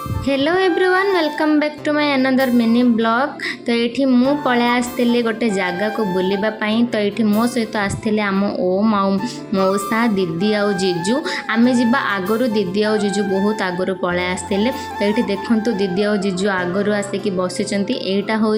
Hello everyone welcome back to my another mini blog. तो ये मु पलै आसती गोटे जगह को बुलवाई। तो ये मो सहित आसते आम ओम आउ मौसा दीदी आउ जीजू आम जा आगु दीदी आउ जीजू बहुत आगु पलै आसते। तो ये देखु दीदी आउ जीजू आगु आसिक बसी। यहाँ हूँ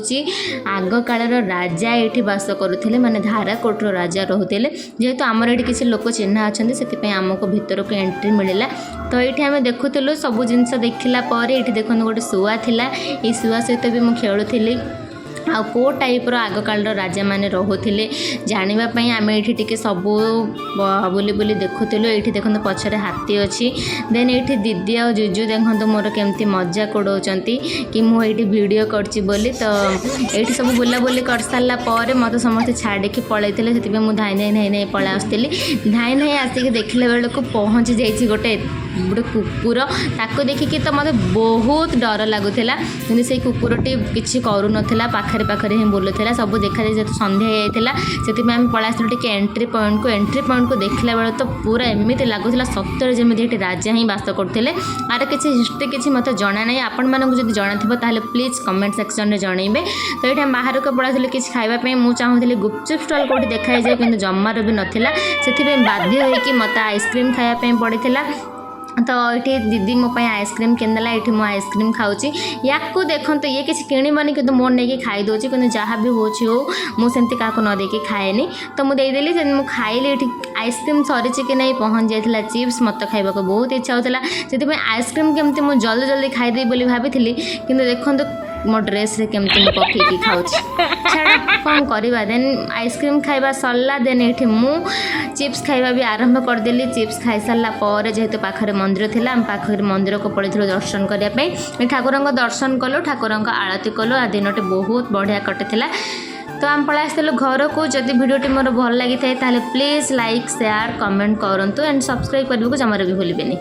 आग कालर राजा ये बास करुले माने धाराकोटर राजा रोते। जेहेतु आमर ये किसी लोक चिन्ह अच्छा से आमको भितर को एंट्री मिलला। तो ये आम देखुलु सब जिनस देखला ये देखो गोटे शुआ थिला। ये शुआ सहित भी मुझे खेलुली आ को टाइप्र आग काल राजा मैंने रोते जानापी आम ये सब बुली बुली देखुलु। ये देखो पछरे हाथी अच्छी। देन ये दीदी आ जीजू देखो मोर केमती मजाक उड़ाऊँच कि मुझे वीडियो करची बोली। तो ये सब बुलाबुली कर सारापर मत समस्त छाड़ी पलि से मुझे धाई धाई धाई धाई पलै आसती। धाई धाई आसिक देखला बेलू पहुँची जाइए गोटे गोटे कुकुर। ताको देखिकी तो मत बहुत डर लगुला कि से कुकुरटी किसी करू ना पाखरे पाखरे ही बुलूला। सब देखा जाए जेहतु संध्या होता से आम पलै आसलु टे एंट्री पॉइंट को देखला बेल तो पूरा एमती लगुला सतर जमी राजा ही बास करते। आर किसी हिस्ट्री किसी मत जना ना आपण मानक जब जना थो प्लीज कमेंट सेक्शन में जनइबे। तो ये बाहर को पड़ाई किसी खावाई मुझे चाहूँगी गुपचुप स्टल कौटी देखा जाए कि जमार भी नाला से बाध्य होगी मत आइसक्रीम खायापी पड़ा। तो ये दीदी मो आइसक्रीम किनदेला। ये मुझे आइसक्रीम खाऊँ या देखो तो ये किसी किणबनी कि मोर नहीं खाई दूसरी कि जहाँ भी हो मुझे क्या न देकी खाएनी। तो मुझेदेली मुझे खाइली। ये आइसक्रीम सरी कि नहीं पहुँच जाता चिप्स मत खाइबा को बहुत इच्छा होता से आइसक्रीम केमती मुझे जल्दी जल्दी खाईदे बोली भाभी कि देखो मो ड्रेस रे केमती पकईकी खाऊँ छाड़ा कौन करवा। देन आइसक्रीम खाइबा सरला। देन ये मु चिप्स खाइबा भी आरंभ करदेली। चिप्स खाई सारापर जेहेतु पाखरे मंदिर थिला आम पाखरे मंदिर को पड़े दर्शन करने ठाकुर दर्शन कलु ठाकुर आरती कलु। आ दिन बहुत बढ़िया कटि। तो आम पलै आसलु घर को। जदि वीडियोटी मोर भल लगी था प्लीज लाइक शेयर कमेंट करूँ एंड सब्सक्राइब करने को जमार भी भूलें।